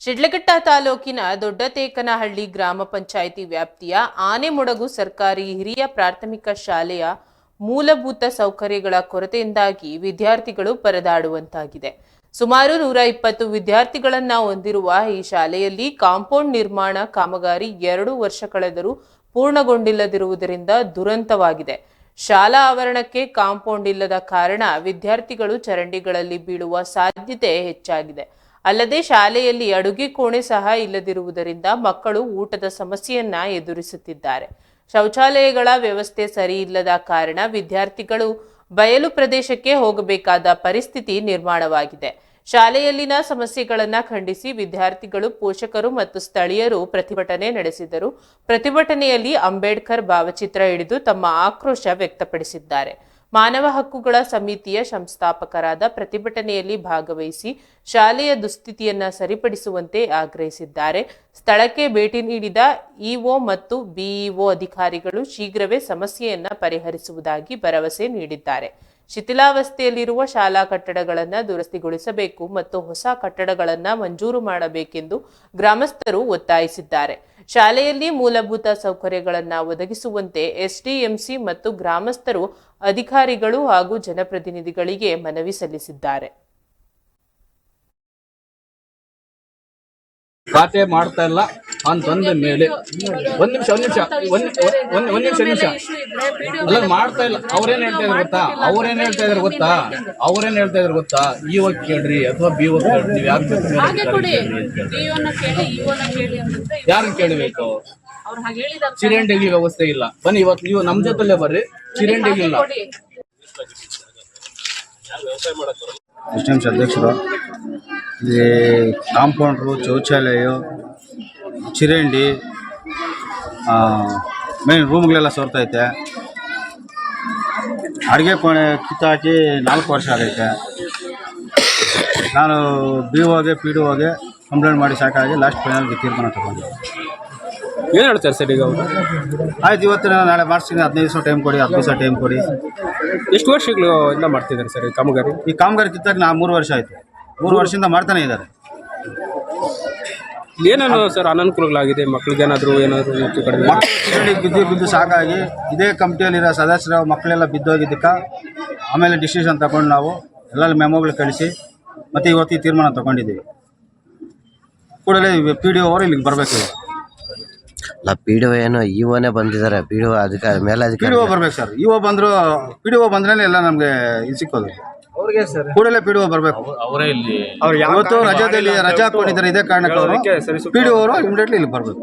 ಶಿಡ್ಲಘಟ್ಟ ತಾಲೂಕಿನ ದೊಡ್ಡತೇಕನಹಳ್ಳಿ ಗ್ರಾಮ ಪಂಚಾಯಿತಿ ವ್ಯಾಪ್ತಿಯ ಆನೆಮೊಡಗು ಸರ್ಕಾರಿ ಹಿರಿಯ ಪ್ರಾಥಮಿಕ ಶಾಲೆಯ ಮೂಲಭೂತ ಸೌಕರ್ಯಗಳ ಕೊರತೆಯಿಂದಾಗಿ ವಿದ್ಯಾರ್ಥಿಗಳು ಪರದಾಡುವಂತಾಗಿದೆ. ಸುಮಾರು 120 ವಿದ್ಯಾರ್ಥಿಗಳನ್ನ ಹೊಂದಿರುವ ಈ ಶಾಲೆಯಲ್ಲಿ ಕಾಂಪೌಂಡ್ ನಿರ್ಮಾಣ ಕಾಮಗಾರಿ 2 ವರ್ಷ ಕಳೆದರೂ ಪೂರ್ಣಗೊಂಡಿಲ್ಲದಿರುವುದರಿಂದ ದುರಂತವಾಗಿದೆ. ಶಾಲಾ ಆವರಣಕ್ಕೆ ಕಾಂಪೌಂಡ್ ಇಲ್ಲದ ಕಾರಣ ವಿದ್ಯಾರ್ಥಿಗಳು ಚರಂಡಿಗಳಲ್ಲಿ ಬೀಳುವ ಸಾಧ್ಯತೆ ಹೆಚ್ಚಾಗಿದೆ. ಅಲ್ಲದೆ ಶಾಲೆಯಲ್ಲಿ ಅಡುಗೆ ಕೋಣೆ ಸಹ ಇಲ್ಲದಿರುವುದರಿಂದ ಮಕ್ಕಳು ಊಟದ ಸಮಸ್ಯೆಯನ್ನ ಎದುರಿಸುತ್ತಿದ್ದಾರೆ. ಶೌಚಾಲಯಗಳ ವ್ಯವಸ್ಥೆ ಸರಿ ಇಲ್ಲದ ಕಾರಣ ವಿದ್ಯಾರ್ಥಿಗಳು ಬಯಲು ಪ್ರದೇಶಕ್ಕೆ ಹೋಗಬೇಕಾದ ಪರಿಸ್ಥಿತಿ ನಿರ್ಮಾಣವಾಗಿದೆ. ಶಾಲೆಯಲ್ಲಿನ ಸಮಸ್ಯೆಗಳನ್ನು ಖಂಡಿಸಿ ವಿದ್ಯಾರ್ಥಿಗಳು, ಪೋಷಕರು ಮತ್ತು ಸ್ಥಳೀಯರು ಪ್ರತಿಭಟನೆ ನಡೆಸಿದರು. ಪ್ರತಿಭಟನೆಯಲ್ಲಿ ಅಂಬೇಡ್ಕರ್ ಭಾವಚಿತ್ರ ಹಿಡಿದು ತಮ್ಮ ಆಕ್ರೋಶ ವ್ಯಕ್ತಪಡಿಸಿದ್ದಾರೆ. ಮಾನವ ಹಕ್ಕುಗಳ ಸಮಿತಿಯ ಸಂಸ್ಥಾಪಕರಾದ ಪ್ರತಿಭಟನೆಯಲ್ಲಿ ಭಾಗವಹಿಸಿ ಶಾಲೆಯ ದುಸ್ಥಿತಿಯನ್ನ ಸರಿಪಡಿಸುವಂತೆ ಆಗ್ರಹಿಸಿದ್ದಾರೆ. ಸ್ಥಳಕ್ಕೆ ಭೇಟಿ ನೀಡಿದ ಇಒ ಮತ್ತು ಬಿಇಒ ಅಧಿಕಾರಿಗಳು ಶೀಘ್ರವೇ ಸಮಸ್ಯೆಯನ್ನ ಪರಿಹರಿಸುವುದಾಗಿ ಭರವಸೆ ನೀಡಿದ್ದಾರೆ. ಶಿಥಿಲಾವಸ್ಥೆಯಲ್ಲಿರುವ ಶಾಲಾ ಕಟ್ಟಡಗಳನ್ನು ದುರಸ್ತಿಗೊಳಿಸಬೇಕು ಮತ್ತು ಹೊಸ ಕಟ್ಟಡಗಳನ್ನು ಮಂಜೂರು ಮಾಡಬೇಕೆಂದು ಗ್ರಾಮಸ್ಥರು ಒತ್ತಾಯಿಸಿದ್ದಾರೆ. ಶಾಲೆಯಲ್ಲಿ ಮೂಲಭೂತ ಸೌಕರ್ಯಗಳನ್ನು ಒದಗಿಸುವಂತೆ ಎಸ್ಡಿಎಂಸಿ ಮತ್ತು ಗ್ರಾಮಸ್ಥರು ಅಧಿಕಾರಿಗಳು ಹಾಗೂ ಜನಪ್ರತಿನಿಧಿಗಳಿಗೆ ಮನವಿ ಸಲ್ಲಿಸಿದ್ದಾರೆ. ಖಾತೆ ಮಾಡ್ತಾ ಇಲ್ಲ ಅಂತಂದ ಮೇಲೆ ಒಂದ್ ನಿಮಿಷ ಅಲ್ಲ, ಮಾಡ್ತಾ ಇಲ್ಲ. ಅವ್ರೇನ್ ಹೇಳ್ತಾ ಇದಾರೆ ಗೊತ್ತಾ ಇವಾಗ ಕೇಳ್ರಿ ಅಥವಾ ಬಿಒ ಕೇಳ್ರಿ, ನೀವು ಯಾರು ಕೇಳಬೇಕು? ಚಿರಂಡಿಗೆ ವ್ಯವಸ್ಥೆ ಇಲ್ಲ. ಬನ್ನಿ, ಇವತ್ತು ನೀವು ನಮ್ ಜೊತೆಲ್ಲೇ ಬರ್ರಿ. ಚಿರಂಡಿಗೆ ಇಲ್ಲ. ಅಧ್ಯಕ್ಷರು, ಇಲ್ಲಿ ಕಾಂಪೌಂಡ್ರು, ಶೌಚಾಲಯ, ಚಿರಂಡಿ, ಮೇನ್ ರೂಮ್ಗಳೆಲ್ಲ ಸೋರ್ತೈತೆ. ಅಡುಗೆ ಕೋಣೆ ಕಿತ್ತಾಕಿ 4 ವರ್ಷ ಆಗೈತೆ. ನಾನು ಬಿಒಗೆ ಪಿಡಿಒಗೆ ಕಂಪ್ಲೇಂಟ್ ಮಾಡಿ ಸಾಕಾಗಿ ಲಾಸ್ಟ್ ಫೈನಲ್ಗೆ ತೀರ್ಮಾನ ತಗೊಂಡೆ. ಏನು ಹೇಳ್ತಾರೆ ಸರ್ ಈಗ ಅವರು? ಆಯ್ತು, ಇವತ್ತು ನಾಳೆ ಮಾಡಿಸ್ತೀನಿ. 15 ದಿವಸ ಟೈಮ್ ಕೊಡಿ, 10 ದಿವಸ ಟೈಮ್ ಕೊಡಿ. ಎಷ್ಟು ವರ್ಷಗಳು ಇಂದ ಮಾಡ್ತಿದ್ದಾರೆ ಸರ್ ಈ ಕಾಮಗಾರಿ? ಈ ಕಾಮಗಾರಿ ಕಿತ್ತಾಕಿ 3 ವರ್ಷ ಆಯಿತು. 3 ವರ್ಷದಿಂದ ಮಾಡ್ತಾನೆ ಇದ್ದಾರೆ. ಏನೇನು ಸರ್ ಅನಾನುಕೂಲಗಳಾಗಿದೆ? ಮಕ್ಳಿಗೆ ಏನಾದರೂ ಬಿದ್ದು ಸಾಕಾಗಿ ಇದೇ ಕಮಿಟಿಯಲ್ಲಿರೋ ಸದಸ್ಯರ ಮಕ್ಕಳೆಲ್ಲ ಬಿದ್ದೋಗಿದ್ದಕ್ಕೆ ಆಮೇಲೆ ಡಿಸಿಷನ್ ತಗೊಂಡು ನಾವು ಎಲ್ಲ ಮೆಮೋಗಳು ಕಳಿಸಿ ಮತ್ತು ಇವತ್ತು ಈ ತೀರ್ಮಾನ ತಗೊಂಡಿದ್ದೀವಿ. ಕೂಡಲೇ PDO ಅವರು ಇಲ್ಲಿಗೆ ಬರಬೇಕು. ಇಲ್ಲ, PDO ಏನು ಇಒನೇ ಬಂದಿದ್ದಾರೆ. PDO ಅಧಿಕಾರಿ ಮೇಲಾಧಿಕಾರಿ PDO ಬರ್ಬೇಕು ಸರ್. ಇಒ ಬಂದ್ರು, PDO ಬಂದ್ರೆ ಎಲ್ಲ ನಮ್ಗೆ ಇದು ಸಿಕ್ಕೋದು. ಕೂಡಲೇ PDO ಬರ್ಬೇಕು. ಇವತ್ತು ರಜಾದಲ್ಲಿ ರಜಾ ಹಾಕೊಂಡಿದ್ದಾರೆ. ಇದೇ ಕಾರಣಕ್ಕೆ ಅವರು PDO ಅವರು ಇಮಿಡಿಯೇಟ್ಲಿ ಇಲ್ಲಿ ಬರ್ಬೇಕು.